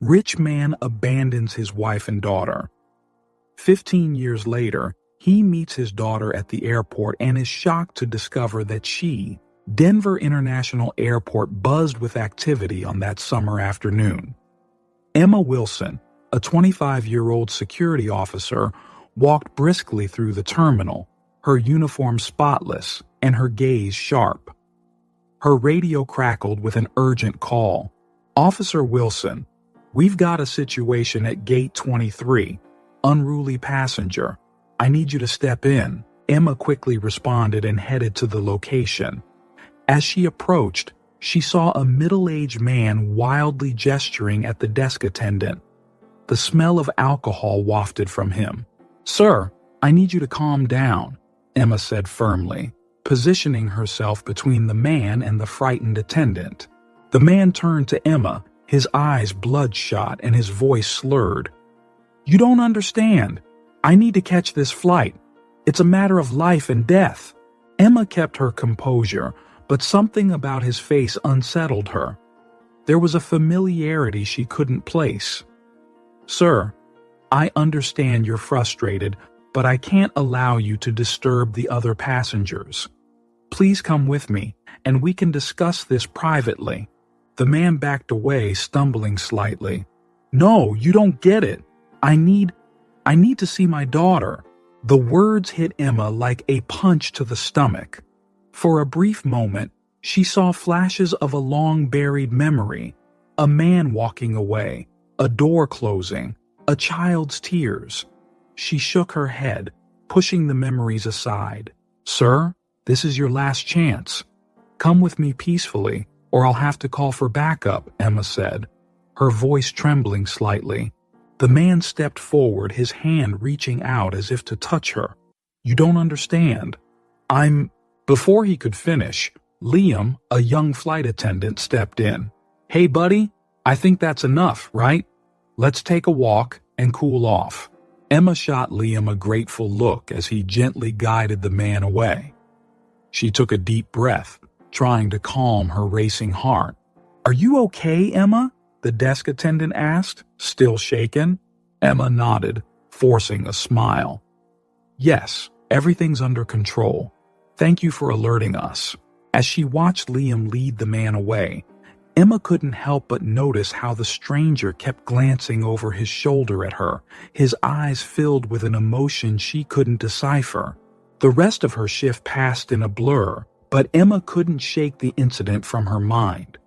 Rich man abandons his wife and daughter. 15 years later, he meets his daughter at the airport and is shocked to discover that Denver International Airport buzzed with activity on that summer afternoon. Emma Wilson, a 25-year-old security officer, walked briskly through the terminal, her uniform spotless and her gaze sharp. Her radio crackled with an urgent call. "Officer Wilson, we've got a situation at Gate 23. Unruly passenger. I need you to step in." Emma quickly responded and headed to the location. As she approached, she saw a middle-aged man wildly gesturing at the desk attendant. The smell of alcohol wafted from him. "Sir, I need you to calm down," Emma said firmly, positioning herself between the man and the frightened attendant. The man turned to Emma, his eyes bloodshot and his voice slurred. "You don't understand. I need to catch this flight. It's a matter of life and death." Emma kept her composure, but something about his face unsettled her. There was a familiarity she couldn't place. "Sir, I understand you're frustrated, but I can't allow you to disturb the other passengers. Please come with me, and we can discuss this privately." The man backed away, stumbling slightly. "No, you don't get it. I need to see my daughter." The words hit Emma like a punch to the stomach. For a brief moment, she saw flashes of a long-buried memory, a man walking away, a door closing, a child's tears. She shook her head, pushing the memories aside. "Sir, this is your last chance. Come with me peacefully, or I'll have to call for backup," Emma said, her voice trembling slightly. The man stepped forward, his hand reaching out as if to touch her. "You don't understand. Before he could finish, Liam, a young flight attendant, stepped in. "Hey, buddy, I think that's enough, right? Let's take a walk and cool off." Emma shot Liam a grateful look as he gently guided the man away. She took a deep breath, trying to calm her racing heart. "Are you okay, Emma?" the desk attendant asked, still shaken. Emma nodded, forcing a smile. "Yes, everything's under control. Thank you for alerting us." As she watched Liam lead the man away, Emma couldn't help but notice how the stranger kept glancing over his shoulder at her, his eyes filled with an emotion she couldn't decipher. The rest of her shift passed in a blur, but Emma couldn't shake the incident from her mind.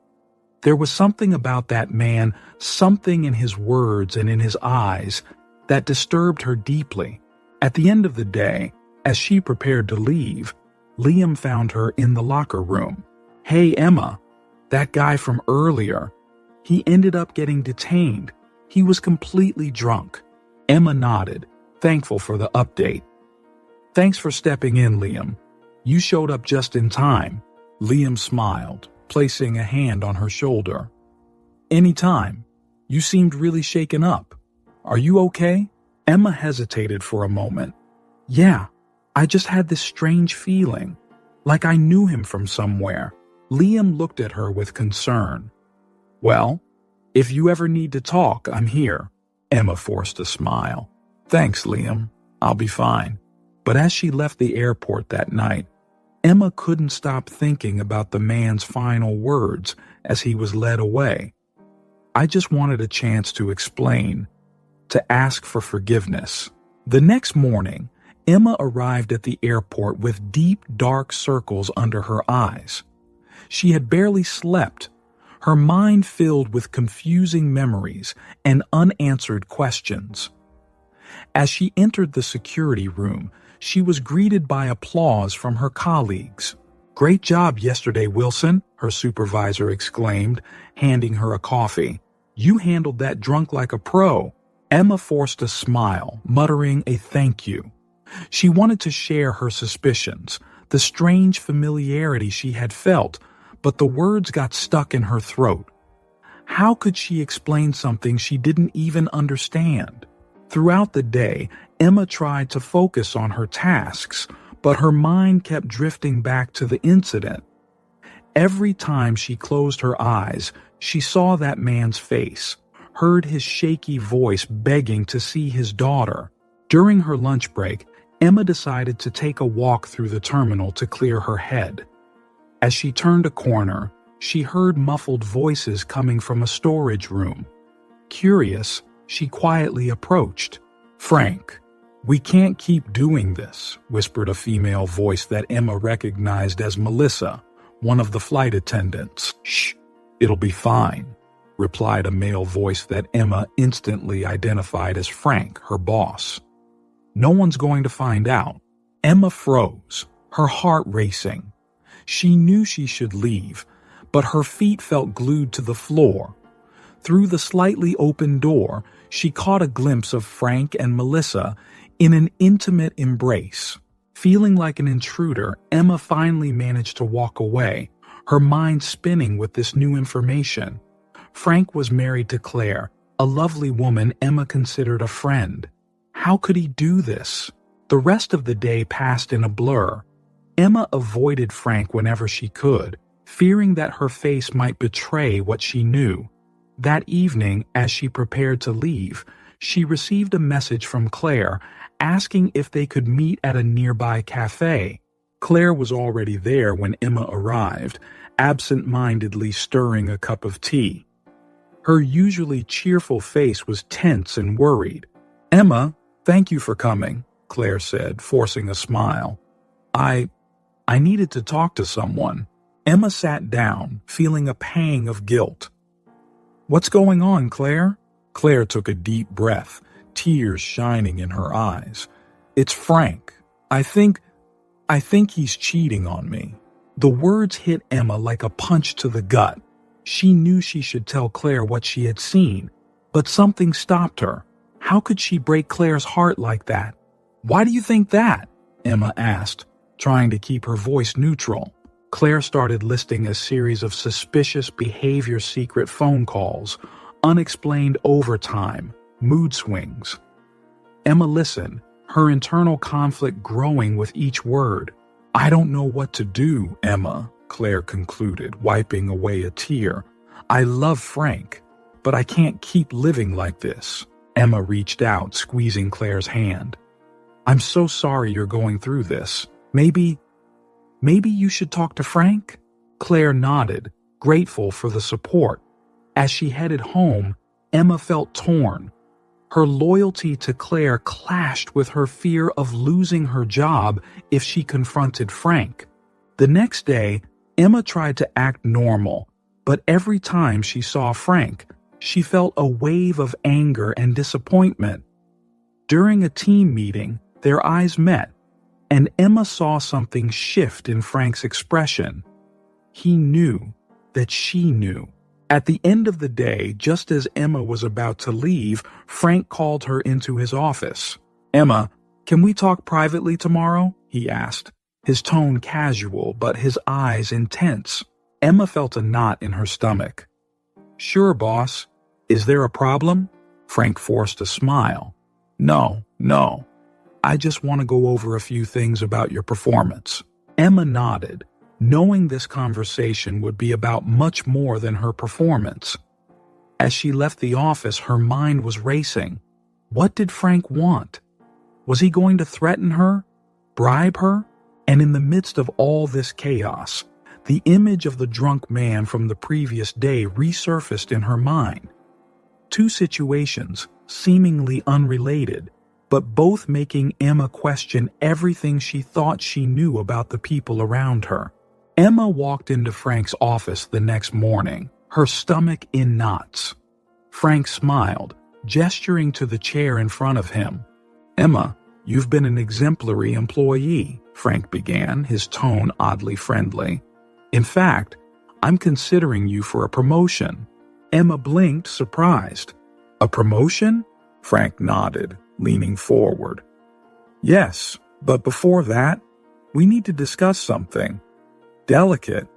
There was something about that man, something in his words and in his eyes, that disturbed her deeply. At the end of the day, as she prepared to leave, Liam found her in the locker room. "Hey, Emma, that guy from earlier, he ended up getting detained. He was completely drunk." Emma nodded, thankful for the update. "Thanks for stepping in, Liam. You showed up just in time." Liam smiled, placing a hand on her shoulder. "Anytime. You seemed really shaken up. Are you okay?" Emma hesitated for a moment. "Yeah, I just had this strange feeling, like I knew him from somewhere." Liam looked at her with concern. "Well, if you ever need to talk, I'm here." Emma forced a smile. "Thanks, Liam. I'll be fine." But as she left the airport that night, Emma couldn't stop thinking about the man's final words as he was led away. "I just wanted a chance to explain, to ask for forgiveness." The next morning, Emma arrived at the airport with deep, dark circles under her eyes. She had barely slept, her mind filled with confusing memories and unanswered questions. As she entered the security room, she was greeted by applause from her colleagues. "Great job yesterday, Wilson," her supervisor exclaimed, handing her a coffee. "You handled that drunk like a pro." Emma forced a smile, muttering a thank you. She wanted to share her suspicions, the strange familiarity she had felt, but the words got stuck in her throat. How could she explain something she didn't even understand? Throughout the day, Emma tried to focus on her tasks, but her mind kept drifting back to the incident. Every time she closed her eyes, she saw that man's face, heard his shaky voice begging to see his daughter. During her lunch break, Emma decided to take a walk through the terminal to clear her head. As she turned a corner, she heard muffled voices coming from a storage room. Curious, she quietly approached. "Frank, we can't keep doing this," whispered a female voice that Emma recognized as Melissa, one of the flight attendants. "Shh, it'll be fine," replied a male voice that Emma instantly identified as Frank, her boss. "No one's going to find out." Emma froze, her heart racing. She knew she should leave, but her feet felt glued to the floor. Through the slightly open door, she caught a glimpse of Frank and Melissa in an intimate embrace. Feeling like an intruder, Emma finally managed to walk away, her mind spinning with this new information. Frank was married to Claire, a lovely woman Emma considered a friend. How could he do this? The rest of the day passed in a blur. Emma avoided Frank whenever she could, fearing that her face might betray what she knew. That evening, as she prepared to leave, she received a message from Claire asking if they could meet at a nearby cafe. Claire was already there when Emma arrived, absent-mindedly stirring a cup of tea. Her usually cheerful face was tense and worried. "Emma, thank you for coming," Claire said, forcing a smile. I needed to talk to someone." Emma sat down, feeling a pang of guilt. "What's going on, Claire?" Claire took a deep breath, tears shining in her eyes. "It's Frank. I think he's cheating on me." The words hit Emma like a punch to the gut. She knew she should tell Claire what she had seen, but something stopped her. How could she break Claire's heart like that? "Why do you think that?" Emma asked, trying to keep her voice neutral. Claire started listing a series of suspicious behavior secret phone calls, unexplained overtime, mood swings. Emma listened, her internal conflict growing with each word. "I don't know what to do, Emma," Claire concluded, wiping away a tear. "I love Frank, but I can't keep living like this." Emma reached out, squeezing Claire's hand. "I'm so sorry you're going through this. Maybe you should talk to Frank?" Claire nodded, grateful for the support. As she headed home, Emma felt torn. Her loyalty to Claire clashed with her fear of losing her job if she confronted Frank. The next day, Emma tried to act normal, but every time she saw Frank, she felt a wave of anger and disappointment. During a team meeting, their eyes met, and Emma saw something shift in Frank's expression. He knew that she knew. At the end of the day, just as Emma was about to leave, Frank called her into his office. "Emma, can we talk privately tomorrow?" he asked, his tone casual but his eyes intense. Emma felt a knot in her stomach. "Sure, boss. Is there a problem?" Frank forced a smile. No. I just want to go over a few things about your performance." Emma nodded, knowing this conversation would be about much more than her performance. As she left the office, her mind was racing. What did Frank want? Was he going to threaten her? Bribe her? And in the midst of all this chaos, the image of the drunk man from the previous day resurfaced in her mind. Two situations, seemingly unrelated, but both making Emma question everything she thought she knew about the people around her. Emma walked into Frank's office the next morning, her stomach in knots. Frank smiled, gesturing to the chair in front of him. "Emma, you've been an exemplary employee," Frank began, his tone oddly friendly. "In fact, I'm considering you for a promotion." Emma blinked, surprised. "A promotion?" Frank nodded, leaning forward. "Yes, but before that, we need to discuss something delicate.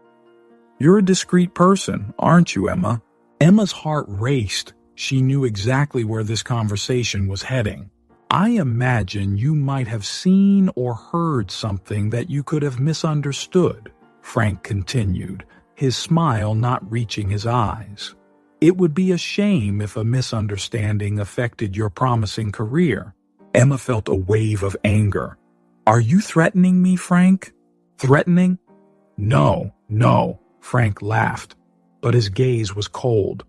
You're a discreet person, aren't you, Emma?" Emma's heart raced. She knew exactly where this conversation was heading. "I imagine you might have seen or heard something that you could have misunderstood," Frank continued, his smile not reaching his eyes. It would be a shame if a misunderstanding affected your promising career. Emma felt a wave of anger. Are you threatening me, Frank? Threatening? No, no, Frank laughed, but his gaze was cold.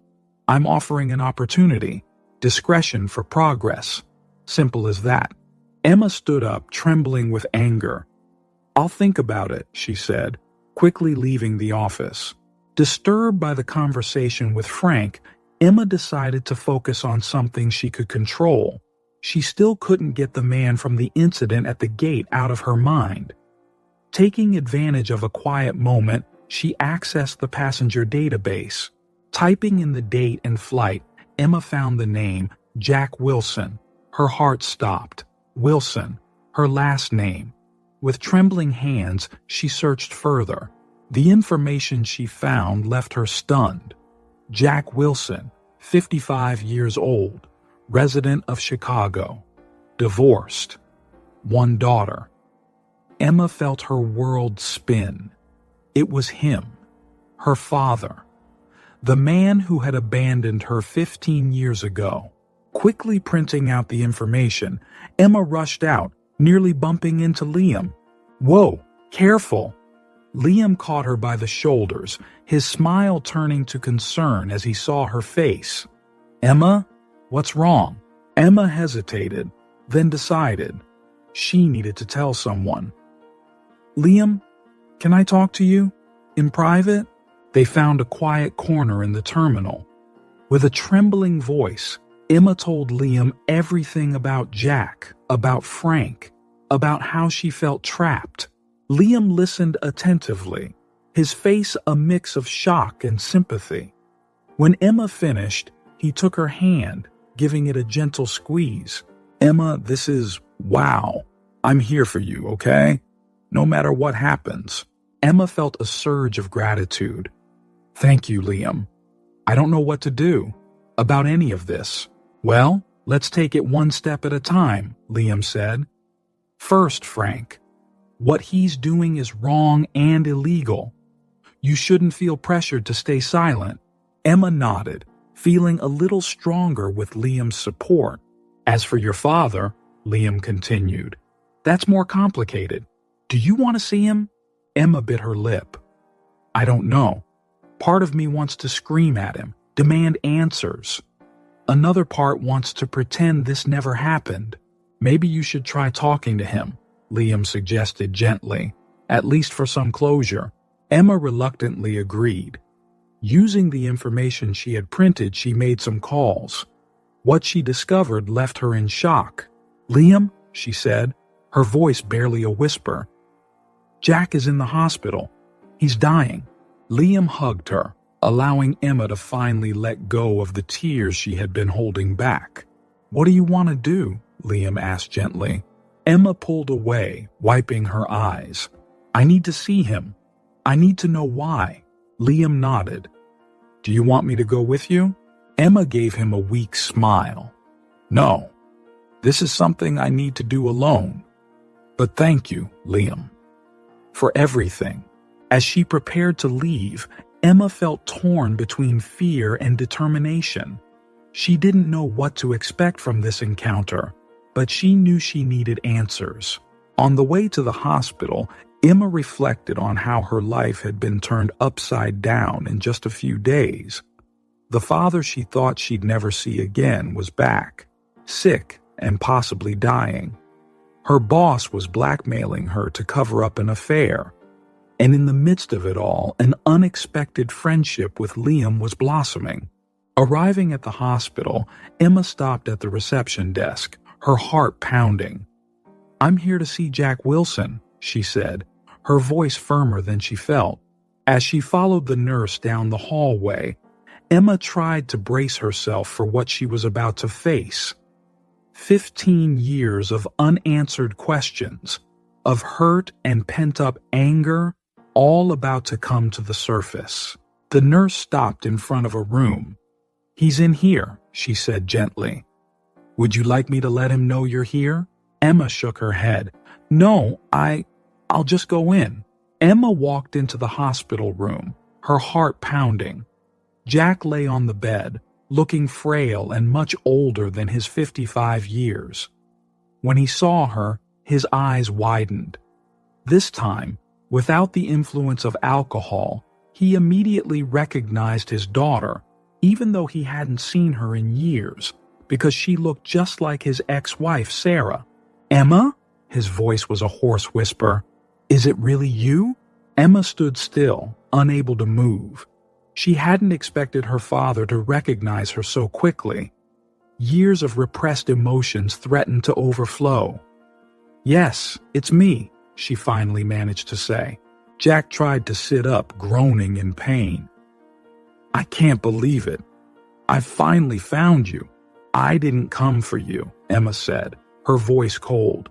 I'm offering an opportunity, discretion for progress. Simple as that. Emma stood up, trembling with anger. I'll think about it, she said, quickly leaving the office. Disturbed by the conversation with Frank, Emma decided to focus on something she could control. She still couldn't get the man from the incident at the gate out of her mind. Taking advantage of a quiet moment, she accessed the passenger database. Typing in the date and flight, Emma found the name Jack Wilson. Her heart stopped. Wilson, her last name. With trembling hands, she searched further. The information she found left her stunned. Jack Wilson, 55 years old, resident of Chicago, divorced, one daughter. Emma felt her world spin. It was him, her father, the man who had abandoned her 15 years ago. Quickly printing out the information, Emma rushed out, nearly bumping into Liam. Whoa, careful! Liam caught her by the shoulders, his smile turning to concern as he saw her face. Emma, what's wrong? Emma hesitated, then decided she needed to tell someone. Liam, can I talk to you? In private? They found a quiet corner in the terminal. With a trembling voice, Emma told Liam everything about Jack, about Frank, about how she felt trapped. Liam listened attentively, his face a mix of shock and sympathy. When Emma finished, he took her hand, giving it a gentle squeeze. Emma, this is wow. I'm here for you, okay? No matter what happens. Emma felt a surge of gratitude. Thank you, Liam. I don't know what to do about any of this. Well, let's take it one step at a time, Liam said. First, Frank, what he's doing is wrong and illegal. You shouldn't feel pressured to stay silent. Emma nodded, feeling a little stronger with Liam's support. As for your father, Liam continued, that's more complicated. Do you want to see him? Emma bit her lip. I don't know. Part of me wants to scream at him, demand answers. Another part wants to pretend this never happened. Maybe you should try talking to him, Liam suggested gently, at least for some closure. Emma reluctantly agreed. Using the information she had printed, she made some calls. What she discovered left her in shock. Liam, she said, her voice barely a whisper. Jack is in the hospital. He's dying. Liam hugged her, allowing Emma to finally let go of the tears she had been holding back. What do you want to do? Liam asked gently. Emma pulled away, wiping her eyes. I need to see him. I need to know why. Liam nodded. Do you want me to go with you? Emma gave him a weak smile. No, this is something I need to do alone. But thank you, Liam, for everything. As she prepared to leave, Emma felt torn between fear and determination. She didn't know what to expect from this encounter, but she knew she needed answers. On the way to the hospital, Emma reflected on how her life had been turned upside down in just a few days. The father she thought she'd never see again was back, sick and possibly dying. Her boss was blackmailing her to cover up an affair. And in the midst of it all, an unexpected friendship with Liam was blossoming. Arriving at the hospital, Emma stopped at the reception desk, her heart pounding. I'm here to see Jack Wilson, she said, her voice firmer than she felt. As she followed the nurse down the hallway, Emma tried to brace herself for what she was about to face. 15 years of unanswered questions, of hurt and pent-up anger, all about to come to the surface. The nurse stopped in front of a room. He's in here, she said gently. Would you like me to let him know you're here? Emma shook her head. No, I'll just go in. Emma walked into the hospital room, her heart pounding. Jack lay on the bed, looking frail and much older than his 55 years. When he saw her, his eyes widened. This time, without the influence of alcohol, he immediately recognized his daughter, even though he hadn't seen her in years, because she looked just like his ex-wife, Sarah. "Emma?" His voice was a hoarse whisper. "Is it really you?" Emma stood still, unable to move. She hadn't expected her father to recognize her so quickly. Years of repressed emotions threatened to overflow. "Yes, it's me," she finally managed to say. Jack tried to sit up, groaning in pain. "I can't believe it. I finally found you." "I didn't come for you," Emma said, her voice cold.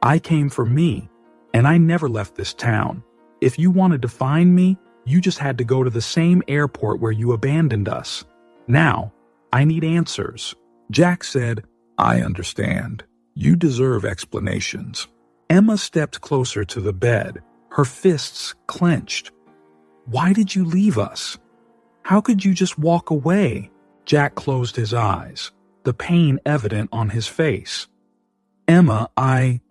"I came for me, and I never left this town. If you wanted to find me, you just had to go to the same airport where you abandoned us. Now, I need answers." Jack said, "I understand. You deserve explanations." Emma stepped closer to the bed, her fists clenched. "Why did you leave us? How could you just walk away?" Jack closed his eyes, the pain evident on his face. "Emma, I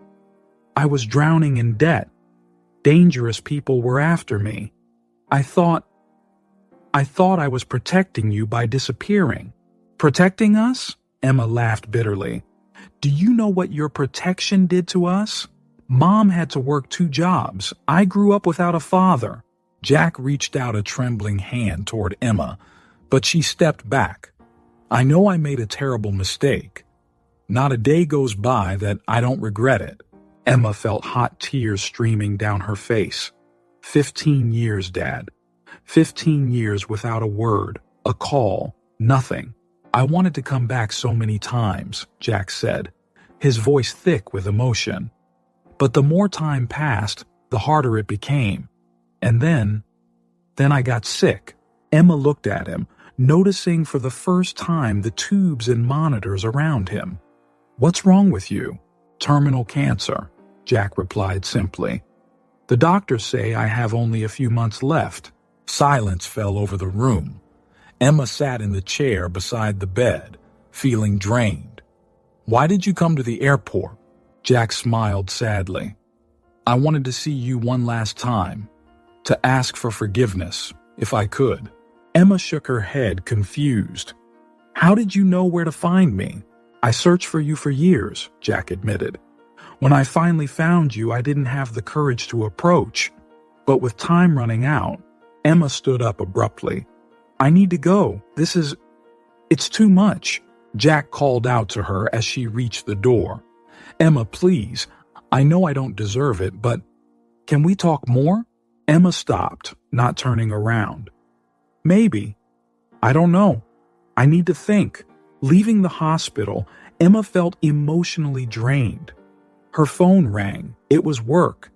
was drowning in debt. Dangerous people were after me. I thought I was protecting you by disappearing." "Protecting us?" Emma laughed bitterly. "Do you know what your protection did to us? Mom had to work 2 jobs. I grew up without a father." Jack reached out a trembling hand toward Emma, but she stepped back. "I know I made a terrible mistake. Not a day goes by that I don't regret it." Emma felt hot tears streaming down her face. 15 years, Dad. 15 years without a word, a call, nothing. "I wanted to come back so many times," Jack said, his voice thick with emotion. "But the more time passed, the harder it became. And then I got sick." Emma looked at him, noticing for the first time the tubes and monitors around him. "What's wrong with you?" "Terminal cancer," Jack replied simply. "The doctors say I have only a few months left." Silence fell over the room. Emma sat in the chair beside the bed, feeling drained. "Why did you come to the airport?" Jack smiled sadly. "I wanted to see you one last time, to ask for forgiveness, if I could." Emma shook her head, confused. "How did you know where to find me?" "I searched for you for years," Jack admitted. "When I finally found you, I didn't have the courage to approach. But with time running out," Emma stood up abruptly. "I need to go. It's too much." Jack called out to her as she reached the door. "Emma, please. I know I don't deserve it, but can we talk more?" Emma stopped, not turning around. "Maybe. I don't know. I need to think." Leaving the hospital, Emma felt emotionally drained. Her phone rang. It was work.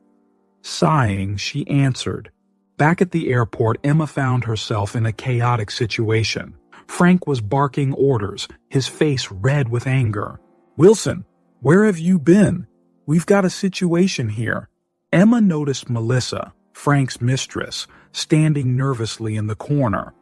Sighing, she answered. Back at the airport, Emma found herself in a chaotic situation. Frank was barking orders, his face red with anger. "Wilson, where have you been? We've got a situation here." Emma noticed Melissa, Frank's mistress, standing nervously in the corner.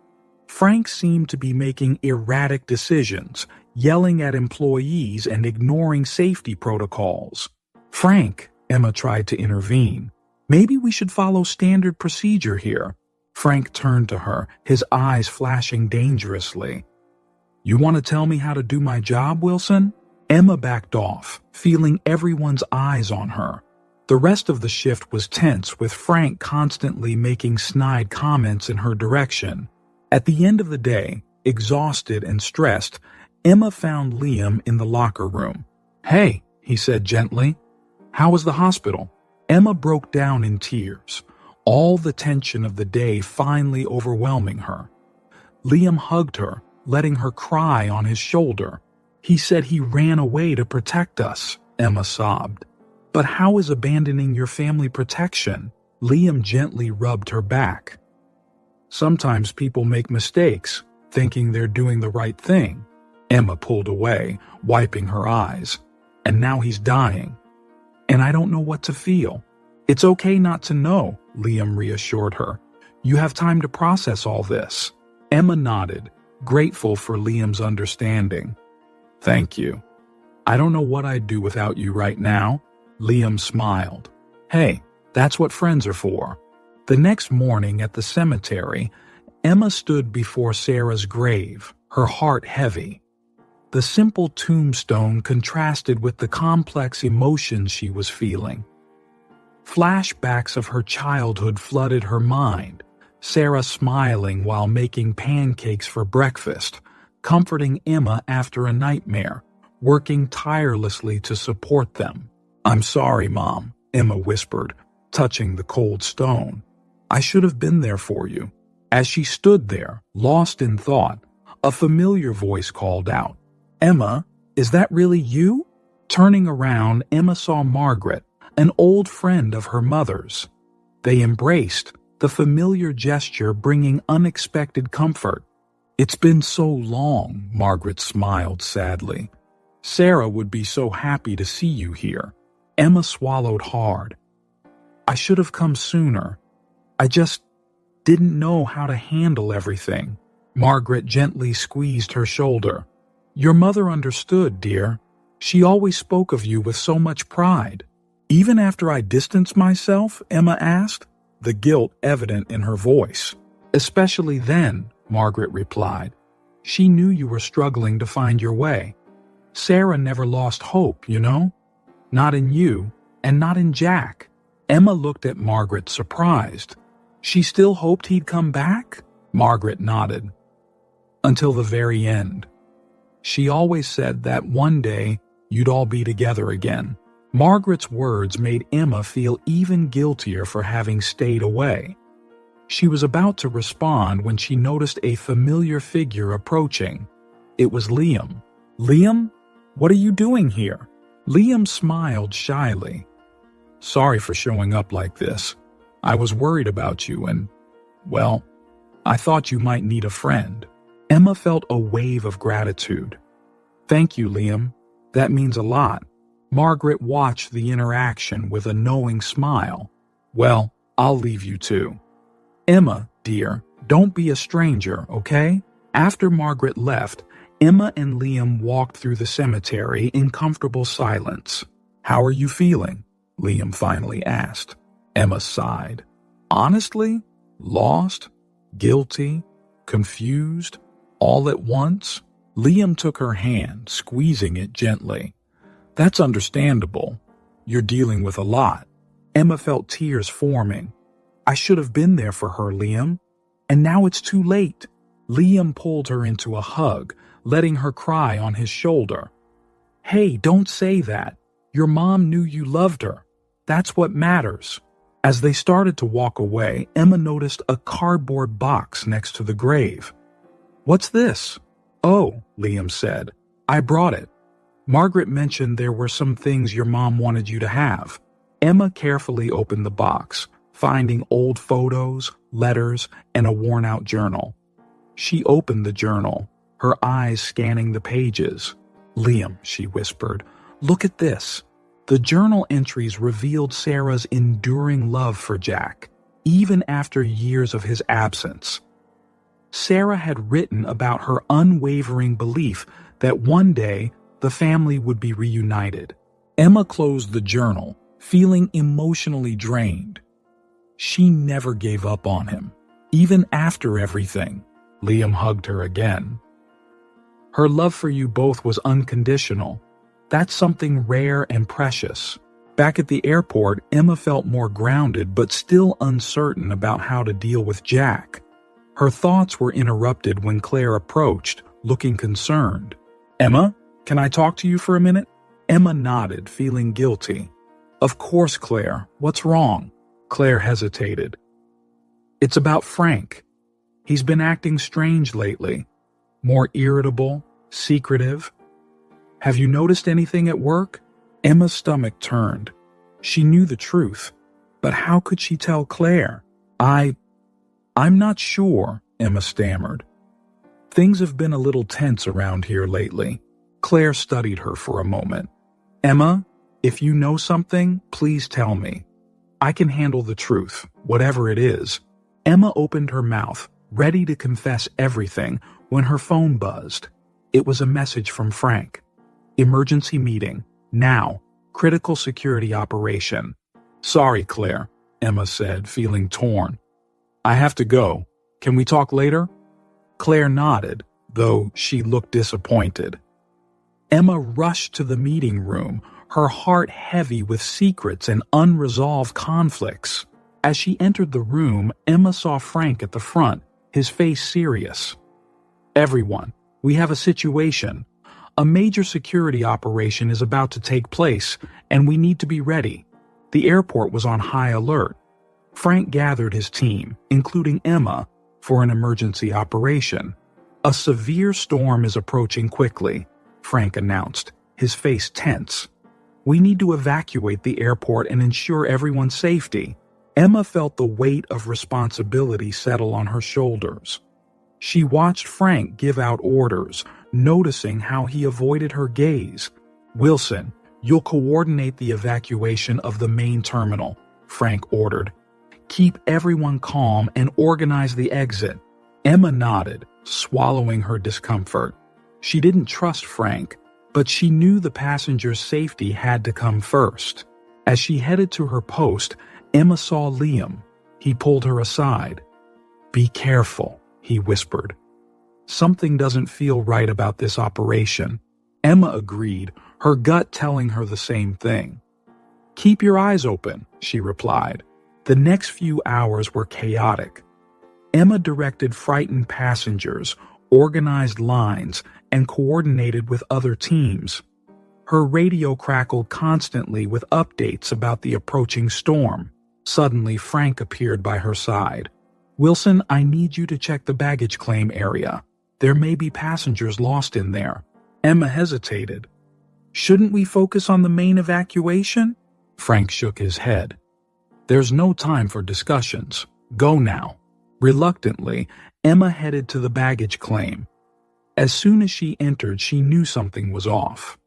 Frank seemed to be making erratic decisions, yelling at employees and ignoring safety protocols. "Frank," Emma tried to intervene. "Maybe we should follow standard procedure here." Frank turned to her, his eyes flashing dangerously. "You want to tell me how to do my job, Wilson?" Emma backed off, feeling everyone's eyes on her. The rest of the shift was tense, with Frank constantly making snide comments in her direction. At the end of the day, exhausted and stressed, Emma found Liam in the locker room. "Hey," he said gently. "How was the hospital?" Emma broke down in tears, all the tension of the day finally overwhelming her. Liam hugged her, letting her cry on his shoulder. "He said he ran away to protect us," Emma sobbed. "But how is abandoning your family protection?" Liam gently rubbed her back. "Sometimes people make mistakes, thinking they're doing the right thing." Emma pulled away, wiping her eyes. "And now he's dying. And I don't know what to feel." "It's okay not to know," Liam reassured her. "You have time to process all this." Emma nodded, grateful for Liam's understanding. Thank you. I don't know what I'd do without you right now. Liam smiled. Hey, that's what friends are for. The next morning at the cemetery, Emma stood before Sarah's grave, her heart heavy. The simple tombstone contrasted with the complex emotions she was feeling. Flashbacks of her childhood flooded her mind, Sarah smiling while making pancakes for breakfast, comforting Emma after a nightmare, working tirelessly to support them. I'm sorry, Mom, Emma whispered, touching the cold stone. I should have been there for you. As she stood there, lost in thought, a familiar voice called out, Emma, is that really you? Turning around, Emma saw Margaret, an old friend of her mother's. They embraced, the familiar gesture bringing unexpected comfort. It's been so long, Margaret smiled sadly. Sarah would be so happy to see you here. Emma swallowed hard. I should have come sooner. I just didn't know how to handle everything. Margaret gently squeezed her shoulder. Your mother understood, dear. She always spoke of you with so much pride. Even after I distanced myself, Emma asked, the guilt evident in her voice. Especially then, Margaret replied. She knew you were struggling to find your way. Sarah never lost hope, you know? Not in you, and not in Jack. Emma looked at Margaret surprised. She still hoped he'd come back? Margaret nodded. Until the very end. She always said that one day you'd all be together again. Margaret's words made Emma feel even guiltier for having stayed away. She was about to respond when she noticed a familiar figure approaching. It was Liam. Liam? What are you doing here? Liam smiled shyly. Sorry for showing up like this. I was worried about you and, well, I thought you might need a friend. Emma felt a wave of gratitude. Thank you, Liam. That means a lot. Margaret watched the interaction with a knowing smile. Well, I'll leave you too. Emma, dear, don't be a stranger, okay? After Margaret left, Emma and Liam walked through the cemetery in comfortable silence. How are you feeling? Liam finally asked. Emma sighed. Honestly, lost, guilty, confused, all at once? Liam took her hand, squeezing it gently. That's understandable. You're dealing with a lot. Emma felt tears forming. I should have been there for her, Liam. And now it's too late. Liam pulled her into a hug, letting her cry on his shoulder. Hey, don't say that. Your mom knew you loved her. That's what matters. As they started to walk away, Emma noticed a cardboard box next to the grave. What's this? Oh, Liam said. I brought it. Margaret mentioned there were some things your mom wanted you to have. Emma carefully opened the box, finding old photos, letters, and a worn-out journal. She opened the journal, her eyes scanning the pages. Liam, she whispered, look at this. The journal entries revealed Sarah's enduring love for Jack, even after years of his absence. Sarah had written about her unwavering belief that one day the family would be reunited. Emma closed the journal, feeling emotionally drained. She never gave up on him, even after everything. Liam hugged her again. Her love for you both was unconditional. That's something rare and precious. Back at the airport, Emma felt more grounded but still uncertain about how to deal with Jack. Her thoughts were interrupted when Claire approached, looking concerned. Emma, can I talk to you for a minute? Emma nodded, feeling guilty. Of course, Claire. What's wrong? Claire hesitated. It's about Frank. He's been acting strange lately. More irritable, secretive. Have you noticed anything at work? Emma's stomach turned. She knew the truth, but how could she tell Claire? I'm not sure, Emma stammered. Things have been a little tense around here lately. Claire studied her for a moment. Emma, if you know something, please tell me. I can handle the truth, whatever it is. Emma opened her mouth, ready to confess everything when her phone buzzed. It was a message from Frank. Emergency meeting. Now. Critical security operation. Sorry, Claire, Emma said, feeling torn. I have to go. Can we talk later? Claire nodded, though she looked disappointed. Emma rushed to the meeting room, her heart heavy with secrets and unresolved conflicts. As she entered the room, Emma saw Frank at the front, his face serious. Everyone, we have a situation. A major security operation is about to take place, and we need to be ready. The airport was on high alert. Frank gathered his team, including Emma, for an emergency operation. A severe storm is approaching quickly, Frank announced, his face tense. We need to evacuate the airport and ensure everyone's safety. Emma felt the weight of responsibility settle on her shoulders. She watched Frank give out orders, noticing how he avoided her gaze. Wilson, you'll coordinate the evacuation of the main terminal, Frank ordered. Keep everyone calm and organize the exit. Emma nodded, swallowing her discomfort. She didn't trust Frank, but she knew the passenger's safety had to come first. As she headed to her post, Emma saw Liam. He pulled her aside. Be careful, he whispered. Something doesn't feel right about this operation. Emma agreed, her gut telling her the same thing. Keep your eyes open, she replied. The next few hours were chaotic. Emma directed frightened passengers, organized lines, and coordinated with other teams. Her radio crackled constantly with updates about the approaching storm. Suddenly, Frank appeared by her side. Wilson, I need you to check the baggage claim area. There may be passengers lost in there. Emma hesitated. Shouldn't we focus on the main evacuation? Frank shook his head. There's no time for discussions. Go now. Reluctantly, Emma headed to the baggage claim. As soon as she entered, she knew something was off.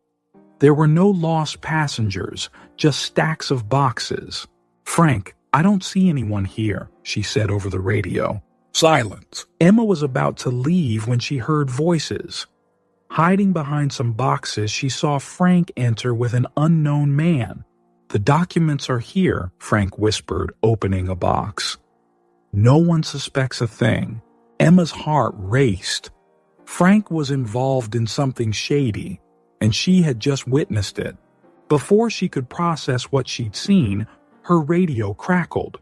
There were no lost passengers, just stacks of boxes. Frank, I don't see anyone here, she said over the radio. Silence. Emma was about to leave when she heard voices. Hiding behind some boxes, she saw Frank enter with an unknown man. The documents are here, Frank whispered, opening a box. No one suspects a thing. Emma's heart raced. Frank was involved in something shady, and she had just witnessed it. Before she could process what she'd seen, her radio crackled.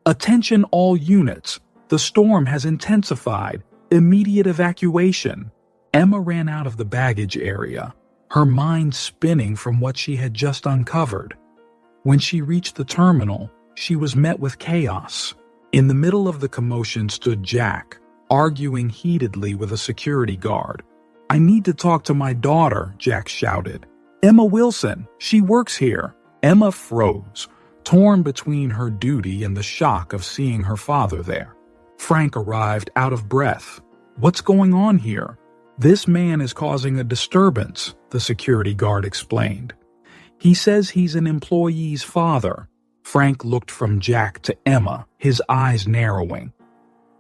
Attention all units. The storm has intensified. Immediate evacuation. Emma ran out of the baggage area, her mind spinning from what she had just uncovered. When she reached the terminal, she was met with chaos. In the middle of the commotion stood Jack, arguing heatedly with a security guard. I need to talk to my daughter, Jack shouted. Emma Wilson, she works here. Emma froze, torn between her duty and the shock of seeing her father there. Frank arrived out of breath. What's going on here? This man is causing a disturbance, the security guard explained. He says he's an employee's father. Frank looked from Jack to Emma, his eyes narrowing.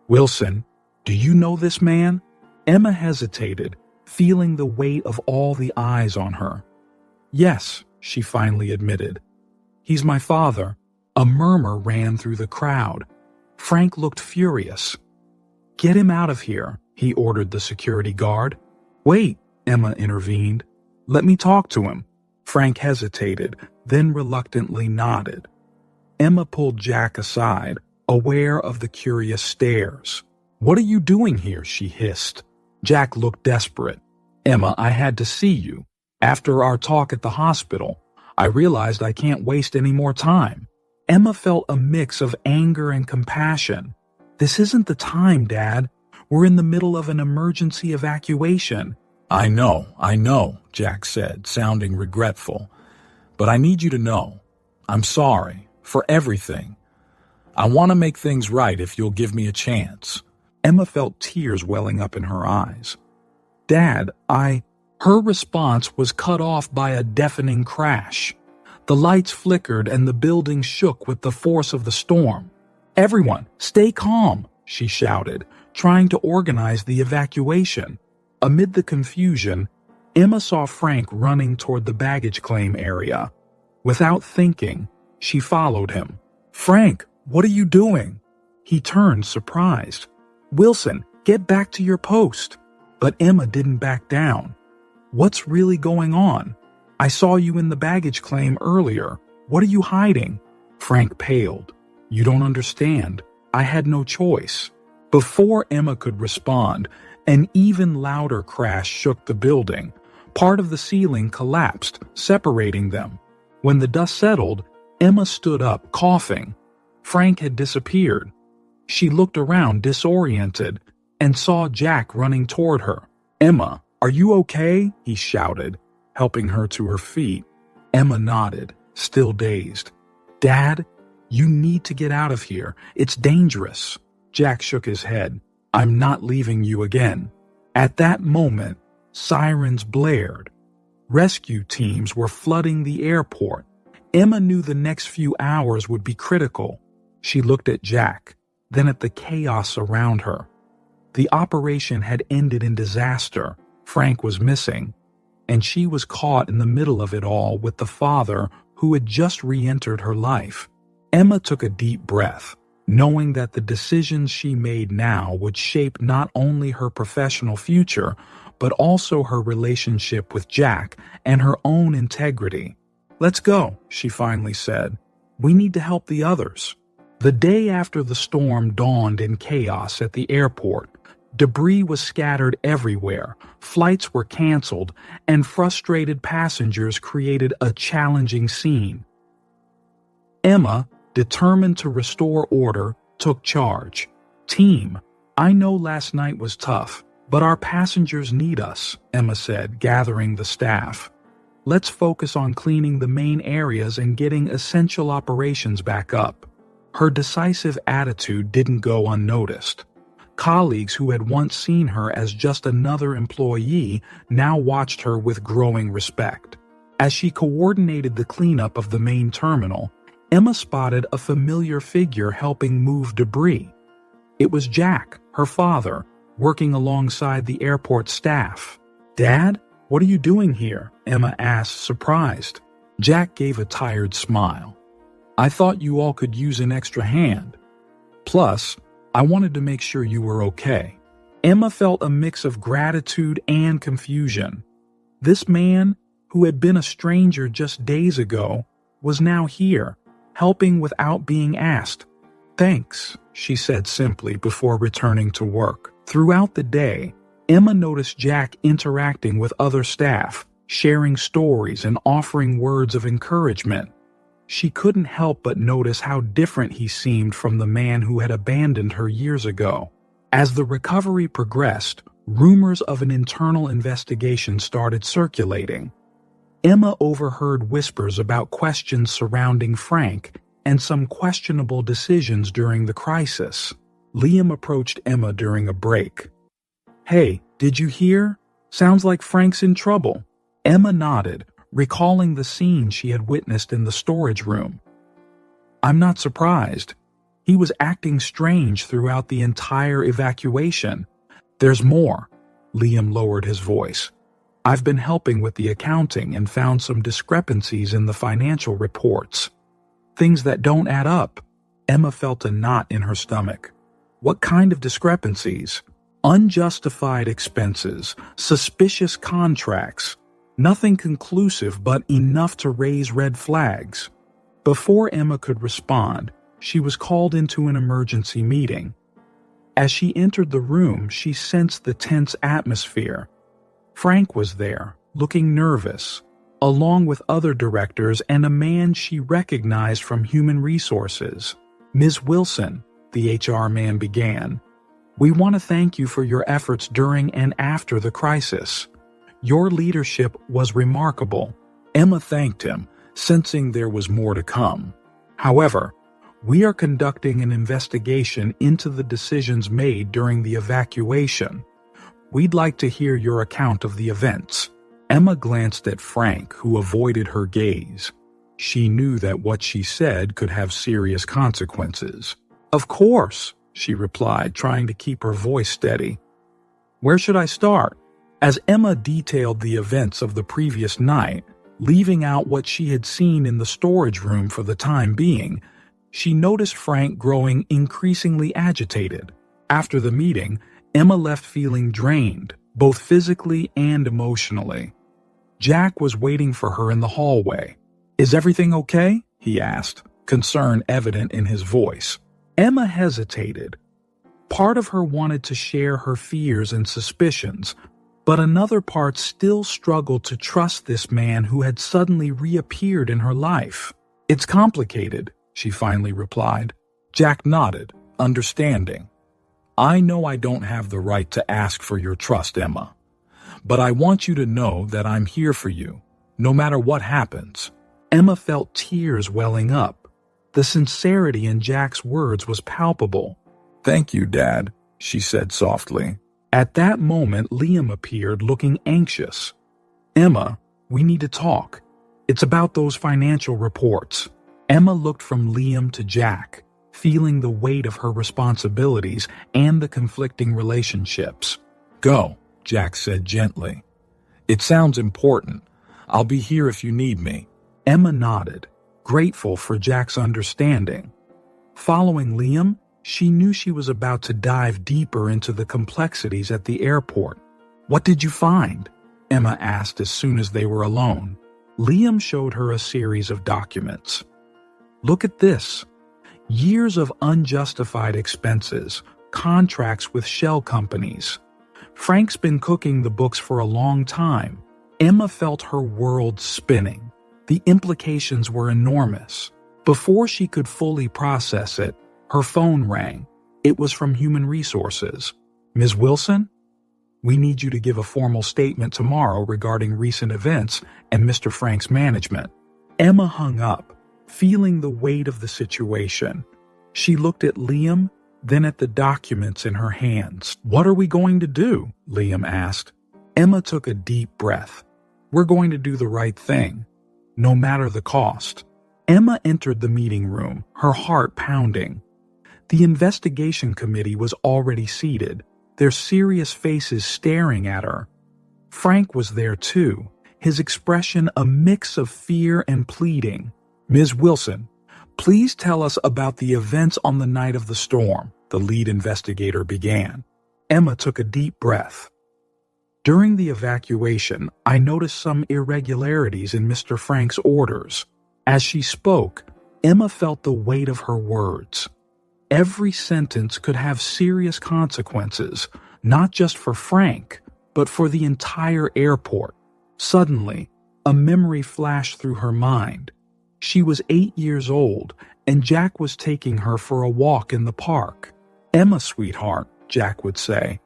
Wilson, do you know this man? Emma hesitated, feeling the weight of all the eyes on her. Yes, she finally admitted. He's my father. A murmur ran through the crowd. Frank looked furious. Get him out of here, he ordered the security guard. Wait, Emma intervened. Let me talk to him. Frank hesitated, then reluctantly nodded. Emma pulled Jack aside, aware of the curious stares. What are you doing here? She hissed. Jack looked desperate. Emma, I had to see you. After our talk at the hospital, I realized I can't waste any more time. Emma felt a mix of anger and compassion. This isn't the time, Dad. We're in the middle of an emergency evacuation. I know, Jack said, sounding regretful. But I need you to know, I'm sorry for everything. I want to make things right if you'll give me a chance. Emma felt tears welling up in her eyes. Dad, Her response was cut off by a deafening crash. The lights flickered and the building shook with the force of the storm. Everyone, stay calm, she shouted, trying to organize the evacuation. Amid the confusion, Emma saw Frank running toward the baggage claim area. Without thinking, she followed him. "Frank, what are you doing?" He turned, surprised. "Wilson, get back to your post." But Emma didn't back down. "What's really going on? I saw you in the baggage claim earlier. What are you hiding?" Frank paled. "You don't understand. I had no choice." Before Emma could respond, an even louder crash shook the building. Part of the ceiling collapsed, separating them. When the dust settled, Emma stood up, coughing. Frank had disappeared. She looked around, disoriented, and saw Jack running toward her. "Emma, are you okay?" he shouted, helping her to her feet. Emma nodded, still dazed. "Dad, you need to get out of here. It's dangerous." Jack shook his head. "I'm not leaving you again." At that moment, sirens blared. Rescue teams were flooding the airport. Emma knew the next few hours would be critical. She looked at Jack, then at the chaos around her. The operation had ended in disaster. Frank was missing, and she was caught in the middle of it all with the father who had just re-entered her life. Emma took a deep breath, knowing that the decisions she made now would shape not only her professional future, but also her relationship with Jack and her own integrity. "Let's go," she finally said. "We need to help the others." The day after the storm dawned in chaos at the airport. Debris was scattered everywhere, flights were canceled, and frustrated passengers created a challenging scene. Emma, determined to restore order, took charge. "Team, I know last night was tough, but our passengers need us," Emma said, gathering the staff. "Let's focus on cleaning the main areas and getting essential operations back up." Her decisive attitude didn't go unnoticed. Colleagues who had once seen her as just another employee now watched her with growing respect. As she coordinated the cleanup of the main terminal, Emma spotted a familiar figure helping move debris. It was Jack, her father, working alongside the airport staff. "Dad, what are you doing here?" Emma asked, surprised. Jack gave a tired smile. "I thought you all could use an extra hand. Plus, I wanted to make sure you were okay." Emma felt a mix of gratitude and confusion. This man, who had been a stranger just days ago, was now here, helping without being asked. "Thanks," she said simply before returning to work. Throughout the day, Emma noticed Jack interacting with other staff, sharing stories and offering words of encouragement. She couldn't help but notice how different he seemed from the man who had abandoned her years ago. As the recovery progressed, rumors of an internal investigation started circulating. Emma overheard whispers about questions surrounding Frank and some questionable decisions during the crisis. Liam approached Emma during a break. "Hey, did you hear? Sounds like Frank's in trouble." Emma nodded, recalling the scene she had witnessed in the storage room. "I'm not surprised. He was acting strange throughout the entire evacuation. There's more." Liam lowered his voice. "I've been helping with the accounting and found some discrepancies in the financial reports. Things that don't add up." Emma felt a knot in her stomach. "What kind of discrepancies?" "Unjustified expenses, suspicious contracts. Nothing conclusive, but enough to raise red flags." Before Emma could respond, she was called into an emergency meeting. As she entered the room, she sensed the tense atmosphere. Frank was there, looking nervous, along with other directors and a man she recognized from Human Resources. "Ms. Wilson," the HR man began, "we want to thank you for your efforts during and after the crisis. Your leadership was remarkable." Emma thanked him, sensing there was more to come. "However, we are conducting an investigation into the decisions made during the evacuation. We'd like to hear your account of the events." Emma glanced at Frank, who avoided her gaze. She knew that what she said could have serious consequences. "Of course," she replied, trying to keep her voice steady. Where should I start? As Emma detailed the events of the previous night, leaving out what she had seen in the storage room for the time being, she noticed Frank growing increasingly agitated. After the meeting, Emma left feeling drained, both physically and emotionally. Jack was waiting for her in the hallway. Is everything okay? He asked, concern evident in his voice. Emma hesitated. Part of her wanted to share her fears and suspicions, but another part still struggled to trust this man who had suddenly reappeared in her life. It's complicated, she finally replied. Jack nodded, understanding. I know I don't have the right to ask for your trust, Emma, but I want you to know that I'm here for you, no matter what happens. Emma felt tears welling up. The sincerity in Jack's words was palpable. Thank you, Dad, she said softly. At that moment, Liam appeared, looking anxious. Emma, we need to talk. It's about those financial reports. Emma looked from Liam to Jack, feeling the weight of her responsibilities and the conflicting relationships. Go, Jack said gently. It sounds important. I'll be here if you need me. Emma nodded, grateful for Jack's understanding. Following Liam, she knew she was about to dive deeper into the complexities at the airport. What did you find? Emma asked as soon as they were alone. Liam showed her a series of documents. Look at this. Years of unjustified expenses, contracts with shell companies. Frank's been cooking the books for a long time. Emma felt her world spinning. The implications were enormous. Before she could fully process it, her phone rang. It was from Human Resources. Ms. Wilson? We need you to give a formal statement tomorrow regarding recent events and Mr. Frank's management. Emma hung up, feeling the weight of the situation. She looked at Liam, then at the documents in her hands. What are we going to do? Liam asked. Emma took a deep breath. We're going to do the right thing, no matter the cost. Emma entered the meeting room, her heart pounding. The investigation committee was already seated, their serious faces staring at her. Frank was there too, his expression a mix of fear and pleading. Ms. Wilson, please tell us about the events on the night of the storm, the lead investigator began. Emma took a deep breath. During the evacuation, I noticed some irregularities in Mr. Frank's orders. As she spoke, Emma felt the weight of her words. Every sentence could have serious consequences, not just for Frank, but for the entire airport. Suddenly, a memory flashed through her mind. She was 8 years old, and Jack was taking her for a walk in the park. Emma, sweetheart, Jack would say,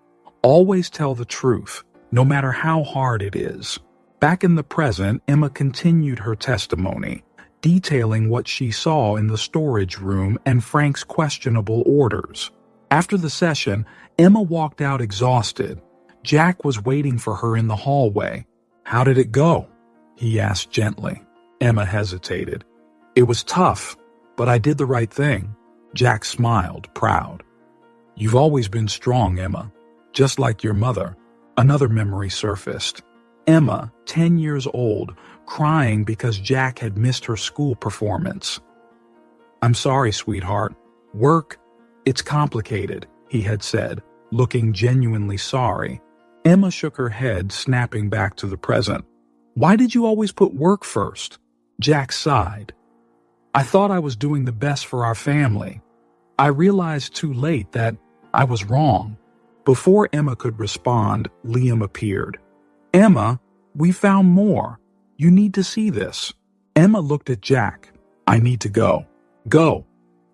always tell the truth, no matter how hard it is. Back in the present, Emma continued her testimony, detailing what she saw in the storage room and Frank's questionable orders. After the session, Emma walked out exhausted. Jack was waiting for her in the hallway. How did it go? He asked gently. Emma hesitated. It was tough, but I did the right thing. Jack smiled, proud. You've always been strong, Emma, just like your mother. Another memory surfaced. Emma, 10 years old, crying because Jack had missed her school performance. I'm sorry, sweetheart. Work, it's complicated, he had said, looking genuinely sorry. Emma shook her head, snapping back to the present. Why did you always put work first? Jack sighed. I thought I was doing the best for our family. I realized too late that I was wrong. Before Emma could respond, Liam appeared. Emma, we found more. You need to see this. Emma looked at Jack. I need to go. Go.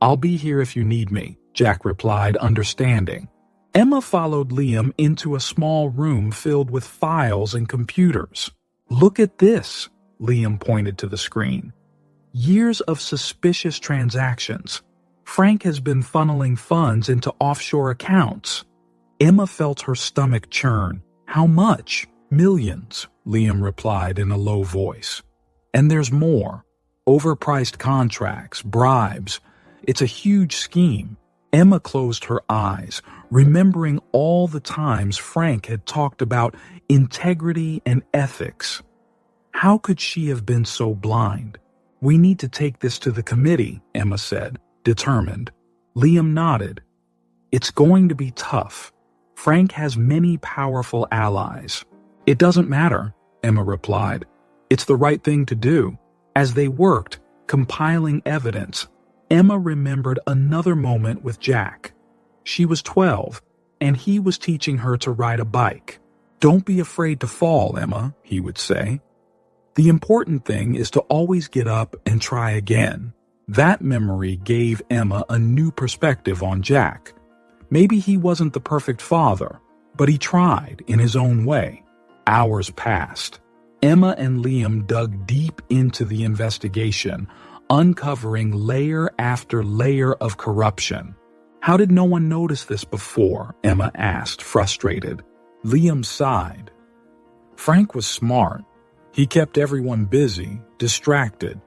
I'll be here if you need me, Jack replied, understanding. Emma followed Liam into a small room filled with files and computers. Look at this, Liam pointed to the screen. Years of suspicious transactions. Frank has been funneling funds into offshore accounts. Emma felt her stomach churn. How much? Millions, Liam replied in a low voice. And there's more. Overpriced contracts, bribes. It's a huge scheme. Emma closed her eyes, remembering all the times Frank had talked about integrity and ethics. How could she have been so blind? "We need to take this to the committee," Emma said, determined. Liam nodded. "It's going to be tough. Frank has many powerful allies." "It doesn't matter," Emma replied. "It's the right thing to do." As they worked, compiling evidence, Emma remembered another moment with Jack. She was 12, and he was teaching her to ride a bike. "Don't be afraid to fall, Emma," he would say. "The important thing is to always get up and try again." That memory gave Emma a new perspective on Jack. Maybe he wasn't the perfect father, but he tried in his own way. Hours passed. Emma and Liam dug deep into the investigation, uncovering layer after layer of corruption. "How did no one notice this before?" Emma asked, frustrated. Liam sighed. "Frank was smart. He kept everyone busy, distracted.